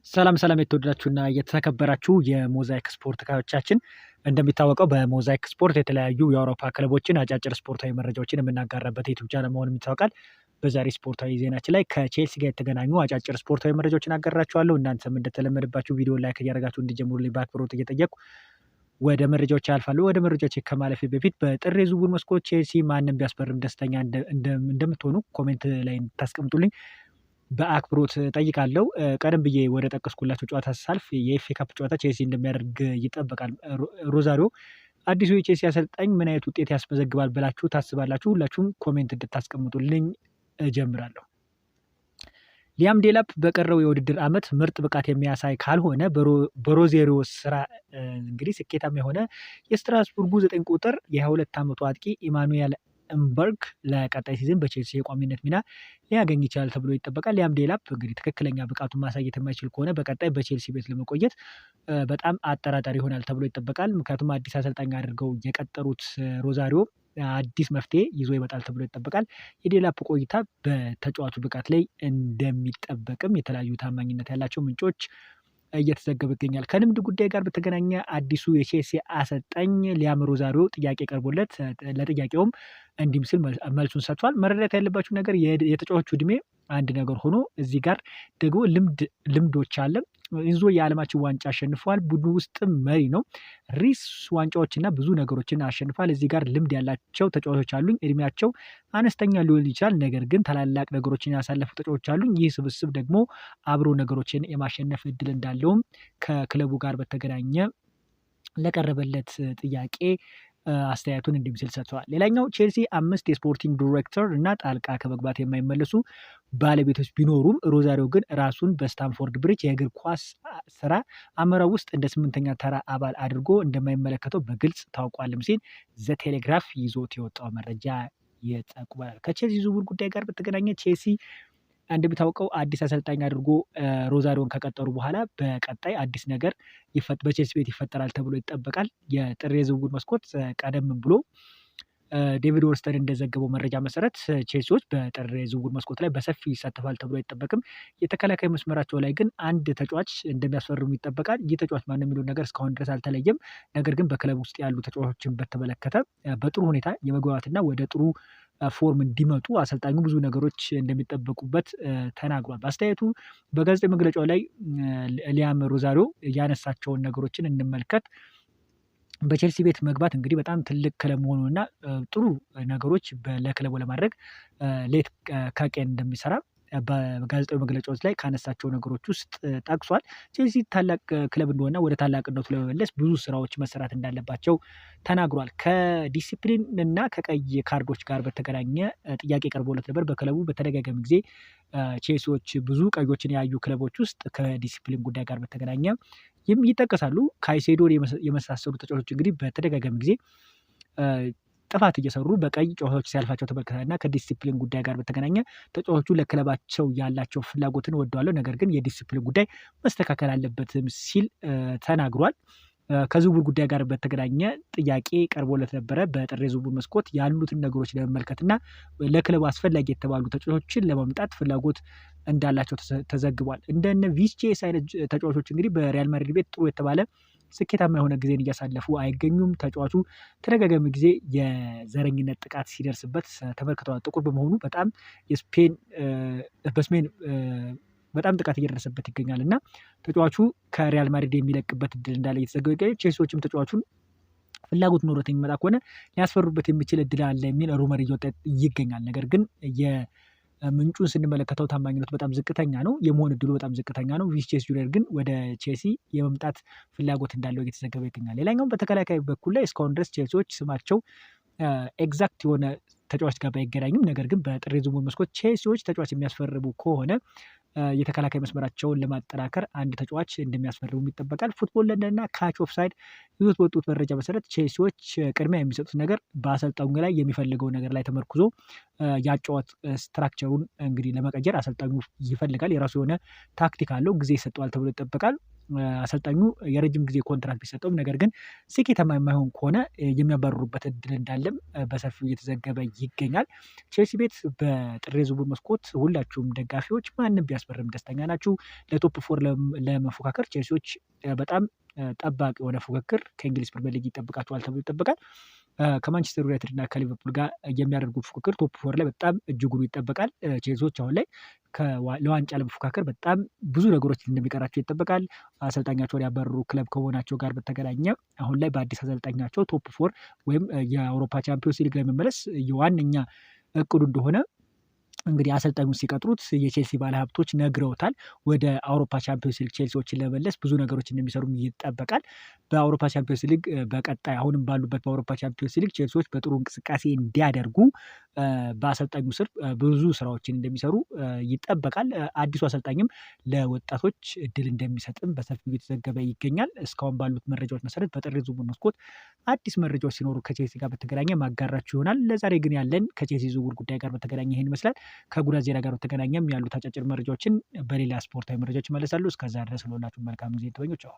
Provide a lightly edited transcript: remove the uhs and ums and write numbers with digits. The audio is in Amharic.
ሰላም የተወደዳችሁና የተከበራችሁ የሞዛይክ ስፖርት ተከታታዮቻችን፣ እንደሚታወቀው በሞዛይክ ስፖርት የተለያዩ የአውሮፓ ክለቦችን አጫጭር ስፖርታዊ መረጃዎችን የምናጋራበት ዩቲዩብ ቻናል መሆኑን ይታወቃል። በዛሬ ስፖርታዊ ዜናችን ላይ ከቼልሲ ጋር የተገናኙ አጫጭር ስፖርታዊ መረጃዎችን አጋራችኋለሁ። እናንተም እንደተለመደባችሁ ቪዲዮ ላይክ እያደረጋችሁ እንዲጀምሩልኝ በአክብሮት እየጠየቁ ወደ መረጃዎች ያልፋሉ። ወደ መረጃዎች ከማለፌ በፊት በጥር የዝውውር መስኮት ቼልሲ ማንም ቢያስፈርም ደስተኛ እንደምትሆኑ ኮሜንት ላይ እንድታስቀምጡልኝ በአክብሮት ጠይቃለሁ። ቀደም ብዬ ወደ ጠቀስኩላቸው ጨዋታ ሳልፍ የኤፍኤ ካፕ ጨዋታ ቼልሲ እንደሚያደርግ ይጠበቃል። ሮዛሪዮ አዲሱ የቼልሲ አሰልጣኝ ምን አይነት ውጤት ያስመዘግባል ብላችሁ ታስባላችሁ? ሁላችሁም ኮሜንት እንድታስቀምጡልኝ እጀምራለሁ። ሊያም ዴላፕ በቀረው የውድድር ዓመት ምርጥ ብቃት የሚያሳይ ካልሆነ በሮዜሪዮ ስራ እንግዲህ ስኬታማ የሆነ የስትራስቡርጉ 9 ቁጥር የ22 ዓመቱ አጥቂ ኢማኑኤል እምበርግ ለቀጣይ ሲዝን በቼልሲ የቋሚነት ሚና ሊያገኝ ይችላል ተብሎ ይጠበቃል። ሊያም ዴላፕ እንግዲህ ትክክለኛ ብቃቱን ማሳየት የማይችል ከሆነ በቀጣይ በቼልሲ ቤት ለመቆየት በጣም አጠራጣሪ ይሆናል ተብሎ ይጠበቃል። ምክንያቱም አዲስ አሰልጣኝ አድርገው የቀጠሩት ሮዛሪዮ አዲስ መፍትሄ ይዞ ይመጣል ተብሎ ይጠበቃል። የዴላፕ ቆይታ በተጫዋቹ ብቃት ላይ እንደሚጠበቅም የተለያዩ ታማኝነት ያላቸው ምንጮች እየተዘገበ ይገኛል። ከልምድ ጉዳይ ጋር በተገናኘ አዲሱ የቼልሲ አሰልጣኝ ሊያም ሮዛሪዮ ጥያቄ ቀርቦለት ለጥያቄውም እንዲህ ሲል መልሱን ሰጥቷል። መረዳት ያለባችሁ ነገር የተጫዋቹ እድሜ አንድ ነገር ሆኖ እዚህ ጋር ደግሞ ልምዶች አለ። ኢንዞ የዓለማችን ዋንጫ አሸንፈዋል። ቡድኑ ውስጥም መሪ ነው። ሪስ ዋንጫዎችና ብዙ ነገሮችን አሸንፏል። እዚህ ጋር ልምድ ያላቸው ተጫዋቾች አሉኝ። እድሜያቸው አነስተኛ ሊሆን ይችላል፣ ነገር ግን ታላላቅ ነገሮችን ያሳለፉ ተጫዋቾች አሉኝ። ይህ ስብስብ ደግሞ አብሮ ነገሮችን የማሸነፍ እድል እንዳለውም ከክለቡ ጋር በተገናኘ ለቀረበለት ጥያቄ አስተያየቱን እንዲህ ሲል ሰጥተዋል። ሌላኛው ቼልሲ 5 የስፖርቲንግ ዲሬክተር እና ጣልቃ ከመግባት የማይመለሱ ባለቤቶች ቢኖሩም ሮዛሪዮ ግን ራሱን በስታንፎርድ ብሪጅ የእግር ኳስ ስራ አመራር ውስጥ እንደ 8ኛ ተራ አባል አድርጎ እንደማይመለከተው በግልጽ ታውቋልም ሲል ዘ ቴሌግራፍ ይዞት የወጣው መረጃ ይጠቁማል። ከቼልሲ ዝውውር ጉዳይ ጋር በተገናኘ ቼልሲ እንደሚታወቀው አዲስ አሰልጣኝ አድርጎ ሮዛሪዮን ከቀጠሩ በኋላ በቀጣይ አዲስ ነገር በቼልሲ ቤት ይፈጠራል ተብሎ ይጠበቃል። የጥር የዝውውር መስኮት ቀደም ብሎ ዴቪድ ወርስተን እንደዘገበው መረጃ መሰረት ቼልሲዎች በጥር የዝውውር መስኮት ላይ በሰፊ ይሳተፋል ተብሎ አይጠበቅም። የተከላካይ መስመራቸው ላይ ግን አንድ ተጫዋች እንደሚያስፈርሙ ይጠበቃል። ይህ ተጫዋች ማን የሚለው ነገር እስካሁን ድረስ አልተለየም። ነገር ግን በክለብ ውስጥ ያሉ ተጫዋቾችን በተመለከተ በጥሩ ሁኔታ የመግባባትና ወደ ጥሩ ፎርም እንዲመጡ አሰልጣኙ ብዙ ነገሮች እንደሚጠበቁበት ተናግሯል። በአስተያየቱ በጋዜጣዊ መግለጫው ላይ ሊያም ሮዛሪዮ ያነሳቸውን ነገሮችን እንመልከት። በቼልሲ ቤት መግባት እንግዲህ በጣም ትልቅ ክለብ መሆኑና ጥሩ ነገሮች ለክለቡ ለማድረግ ሌት ከቀን እንደሚሰራ በጋዜጣዊ መግለጫዎች ላይ ካነሳቸው ነገሮች ውስጥ ጠቅሷል። ቼልሲ ታላቅ ክለብ እንደሆነ ወደ ታላቅነቱ ለመመለስ ብዙ ስራዎች መሰራት እንዳለባቸው ተናግሯል። ከዲሲፕሊን እና ከቀይ ካርዶች ጋር በተገናኘ ጥያቄ ቀርቦለት ነበር። በክለቡ በተደጋጋሚ ጊዜ ቼልሲዎች ብዙ ቀዮችን ያዩ ክለቦች ውስጥ ከዲሲፕሊን ጉዳይ ጋር በተገናኘ ይጠቀሳሉ። ካይሴዶን የመሳሰሉ ተጫዋቾች እንግዲህ በተደጋጋሚ ጊዜ ጥፋት እየሰሩ በቀይ ጨዋታዎች ሲያልፋቸው ተመልክተናል እና ከዲሲፕሊን ጉዳይ ጋር በተገናኘ ተጫዋቾቹ ለክለባቸው ያላቸው ፍላጎትን ወደዋለሁ፣ ነገር ግን የዲሲፕሊን ጉዳይ መስተካከል አለበትም ሲል ተናግሯል። ከዝውውር ጉዳይ ጋር በተገናኘ ጥያቄ ቀርቦለት ነበረ። በጥር የዝውውር መስኮት ያሉትን ነገሮች ለመመልከትና ለክለቡ አስፈላጊ የተባሉ ተጫዋቾችን ለማምጣት ፍላጎት እንዳላቸው ተዘግቧል። እንደነ ቪስቼስ አይነት ተጫዋቾች እንግዲህ በሪያል ማድሪድ ቤት ጥሩ የተባለ ስኬታማ የሆነ ጊዜን እያሳለፉ አይገኙም። ተጫዋቹ ተደጋጋሚ ጊዜ የዘረኝነት ጥቃት ሲደርስበት ተመልክተዋል። ጥቁር በመሆኑ በጣም በስፔን በጣም ጥቃት እየደረሰበት ይገኛል እና ተጫዋቹ ከሪያል ማድሪድ የሚለቅበት እድል እንዳለ እየተዘገበ ይገኛል። ቼልሲዎችም ተጫዋቹን ፍላጎት ኖሮት የሚመጣ ከሆነ ሊያስፈሩበት የሚችል እድል አለ የሚል ሩመር እየወጣ ይገኛል። ነገር ግን ምንጩን ስንመለከተው ታማኝነቱ በጣም ዝቅተኛ ነው፣ የመሆን እድሉ በጣም ዝቅተኛ ነው። ቪኒሲየስ ጁኒየር ግን ወደ ቼልሲ የመምጣት ፍላጎት እንዳለው እየተዘገበ ይገኛል። ሌላኛው በተከላካይ በኩል ላይ እስካሁን ድረስ ቼልሲዎች ስማቸው ኤግዛክት የሆነ ተጫዋች ጋር ባይገናኝም፣ ነገር ግን በጥር የዝውውር መስኮት ቼልሲዎች ተጫዋች የሚያስፈርሙ ከሆነ የተከላካይ መስመራቸውን ለማጠናከር አንድ ተጫዋች እንደሚያስፈርሙ ይጠበቃል። ፉትቦል ለንደን እና ካች ኦፍ ሳይድ ይዞት በወጡት መረጃ መሰረት ቼልሲዎች ቅድሚያ የሚሰጡት ነገር በአሰልጣኙ ላይ የሚፈልገው ነገር ላይ ተመርኩዞ ያጫወት ስትራክቸሩን እንግዲህ ለመቀየር አሰልጣኙ ይፈልጋል። የራሱ የሆነ ታክቲክ አለው፣ ጊዜ ይሰጠዋል ተብሎ ይጠበቃል። አሰልጣኙ የረጅም ጊዜ ኮንትራት ቢሰጠውም ነገር ግን ስኬታማ የማይሆን ከሆነ የሚያባርሩበት እድል እንዳለም በሰፊው እየተዘገበ ይገኛል። ቼልሲ ቤት በጥር የዝውውር መስኮት ሁላችሁም ደጋፊዎች ማንም ቢያስፈርም ደስተኛ ናችሁ። ለቶፕ ፎር ለመፎካከር ቼልሲዎች በጣም ጠባቂ የሆነ ፉክክር ከእንግሊዝ ፕሪሚየር ሊግ ይጠብቃቸዋል ተብሎ ይጠበቃል። ከማንቸስተር ዩናይትድ እና ከሊቨርፑል ጋር የሚያደርጉት ፉክክር ቶፕ ፎር ላይ በጣም እጅጉን ይጠበቃል። ቼልሲዎች አሁን ላይ ለዋንጫ ለመፎካከር በጣም ብዙ ነገሮች እንደሚቀራቸው ይጠበቃል። አሰልጣኛቸውን ያባረሩ ክለብ ከመሆናቸው ጋር በተገናኘ አሁን ላይ በአዲስ አሰልጣኛቸው ቶፕ ፎር ወይም የአውሮፓ ቻምፒዮንስ ሊግ ላይ መመለስ የዋነኛ እቅዱ እንደሆነ እንግዲህ አሰልጣኙን ሲቀጥሩት የቼልሲ ባለሀብቶች ነግረውታል። ወደ አውሮፓ ቻምፒዮንስ ሊግ ቼልሲዎችን ለመመለስ ብዙ ነገሮች እንደሚሰሩም ይጠበቃል። በአውሮፓ ቻምፒዮንስ ሊግ በቀጣይ አሁንም ባሉበት በአውሮፓ ቻምፒዮንስ ሊግ ቼልሲዎች በጥሩ እንቅስቃሴ እንዲያደርጉ በአሰልጣኙ ስር ብዙ ስራዎችን እንደሚሰሩ ይጠበቃል። አዲሱ አሰልጣኝም ለወጣቶች እድል እንደሚሰጥም በሰፊው እየተዘገበ ይገኛል። እስካሁን ባሉት መረጃዎች መሰረት በጥር የዝውውር መስኮት አዲስ መረጃዎች ሲኖሩ ከቼልሲ ጋር በተገናኘ ማጋራችሁ ይሆናል። ለዛሬ ግን ያለን ከቼልሲ ዝውውር ጉዳይ ጋር በተገናኘ ይሄን ይመስላል። ከጉዳት ዜና ጋር በተገናኘም ያሉት አጫጭር መረጃዎችን በሌላ ስፖርታዊ መረጃዎች እመለሳለሁ። እስከዛ ድረስ ለሁላችሁም መልካም ጊዜ ተመኘሁ። ቻው።